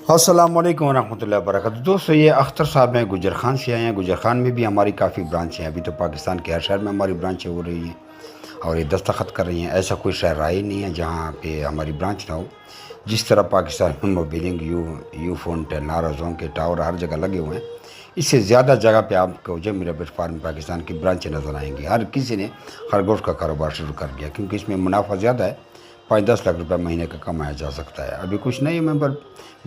अस्सलाम वालेकुम रहमतुल्लाहि व बरकातहू। दोस्तों, ये अख्तर साहब हैं, गुजर खान से आए हैं। गुजर खान में भी हमारी काफ़ी ब्रांच हैं। अभी तो पाकिस्तान के हर शहर में हमारी ब्रांचें हो रही हैं और ये दस्तखत कर रही हैं। ऐसा कोई शहर रहा ही नहीं है जहाँ पे हमारी ब्रांच ना हो। जिस तरह पाकिस्तान में Mobilink you phone Telenor zone के टावर हर जगह लगे हुए हैं, इससे ज़्यादा जगह पे आपको जमीरा फार्म पाकिस्तान की ब्रांचें नज़र आएंगी। हर किसी ने खरगोश का कारोबार शुरू कर दिया क्योंकि इसमें मुनाफा ज़्यादा है। 5-10 लाख रुपए महीने का कमाया जा सकता है। अभी कुछ नहीं मेंबर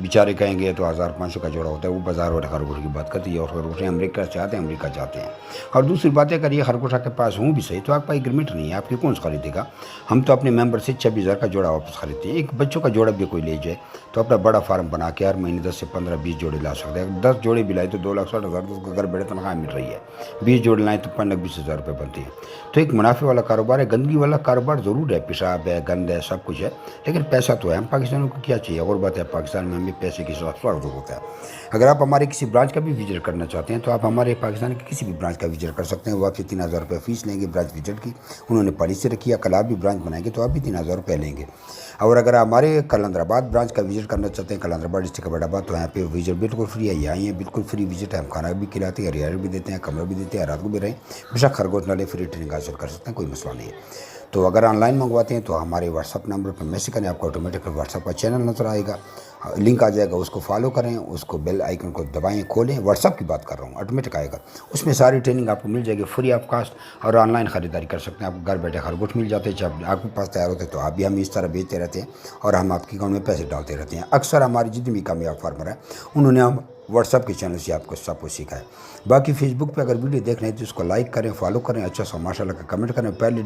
बेचारे कहेंगे तो 1500 का जोड़ा होता है। वो बाज़ार वाले खरगोश की बात करती है और खरगोशें अमेरिका चाहते हैं, अमेरिका चाहते हैं। और दूसरी बातें करिए, खरगोश आपके पास हूँ भी सही तो आपका एग्रीमेंट नहीं है, आपकी कौन सा खरीदेगा। हम तो अपने मेंबर से 26,000 का जोड़ा वापस खरीदते हैं। एक बच्चों का जोड़ा भी कोई ले जाए तो अपना बड़ा फार्म बना के हर महीने 10 से 15-20 जोड़े ला सकते हैं। 10 जोड़े भी लाए तो 2,60,000 तो उसको घर बैठे तनख्वाह मिल रही है। 20 जोड़े लाएँ तो 5,20,000 रुपये बनते हैं। तो एक मुनाफे वाला कारोबार है। गंदगी वाला कारोबार ज़रूर है, पेशाब है, गंद है, सब कुछ है, लेकिन पैसा तो है। हम पाकिस्तानियों को क्या चाहिए। और बात है, पाकिस्तान में हमें पैसे की स्वार्थ होता है। अगर आप हमारे किसी ब्रांच का भी विजिट करना चाहते हैं तो आप हमारे पाकिस्तान की किसी भी ब्रांच का विजिट कर सकते हैं। वो आपसे 3,000 रुपये फीस लेंगे ब्रांच विजिट की। उन्होंने पॉलिसी रखी है, कल आप भी ब्रांच बनाएंगे तो आप भी 3,000 रुपये लेंगे। और अगर हमारे कलंदराबाद ब्रांच का विजिट करना चाहते हैं, कलंदराबाद डिस्ट्रिक्ट का बड़ाबाद, तो यहाँ पे विजिट बिल्कुल फ्री है। यहाँ ही बिल्कुल फ्री विजिट है। हम खाना भी खिलाते हैं, रियायत भी देते हैं, कमरा भी देते हैं, रात को भी रहें, बेशक खरगोश नाले फ्री ट्रेनिंग हासिल कर सकते हैं, कोई मसला नहीं है। तो अगर ऑनलाइन मंगवाते हैं तो हमारे व्हाट्सअप नंबर पर मैसेज करें, आपको ऑटोमेटिक व्हाट्सअप का चैनल नज़र आएगा, लिंक आ जाएगा, उसको फॉलो करें, उसको बेल आइकन को दबाएं, खोलें। व्हाट्सअप की बात कर रहा हूँ, ऑटोमेटिक आएगा। उसमें सारी ट्रेनिंग आपको मिल जाएगी फ्री ऑफ कास्ट। और ऑनलाइन ख़रीदारी कर सकते हैं, आपको घर बैठे खरगोश मिल जाते हैं। जब आपके पास तैयार होते हैं तो आप भी हम इस तरह बेचते रहते हैं और हम आपके अकाउंट में पैसे डालते रहते हैं। अक्सर हमारी जितनी भी कामयाब फार्मर है उन्होंने हम व्हाट्सअप के चैनल से आपको सब कुछ सीखा है। बाकी फेसबुक पे अगर वीडियो देख रहे हैं तो उसको लाइक करें, फॉलो करें, अच्छा सा माशाल्लाह का कमेंट करें। पहले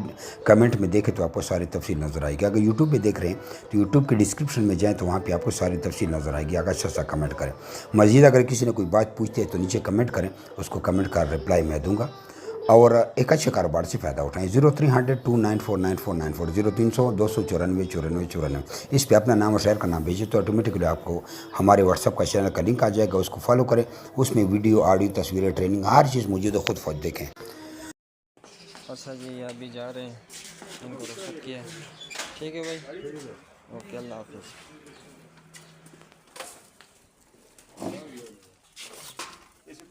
कमेंट में देखें तो आपको सारी तफसील नज़र आएगी। अगर यूट्यूब पे देख रहे हैं तो यूट्यूब के डिस्क्रिप्शन में जाएँ तो वहाँ पे आपको सारी तफसील नज़र आएगी। अगर अच्छा सा कमेंट करें। मज़ीद अगर किसी ने कोई बात पूछती है तो नीचे कमेंट करें, उसको कमेंट का रिप्लाई मैं दूँगा। और एक अच्छे कारोबार से फ़ायदा उठाएं। 0300 2949494 0300 294 94 इस पे अपना नाम और शहर का नाम भेजिए तो ऑटोमेटिकली आपको हमारे व्हाट्सअप का चैनल का लिंक आ जाएगा, उसको फॉलो करें। उसमें वीडियो, ऑडियो, तस्वीरें, ट्रेनिंग हर चीज़ मौजूद है, खुद देखें। अच्छा जी, अभी जा रहे हैं, इनको रुखसत किया। ठीक है भाई, ओके, अल्लाह हाफिज़।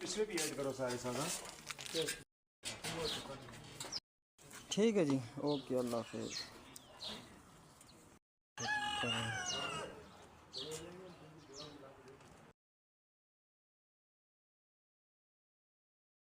पिछले भी ऐड करो सारे सादा। ठीक है जी, ओके, अल्लाह हाफिज़।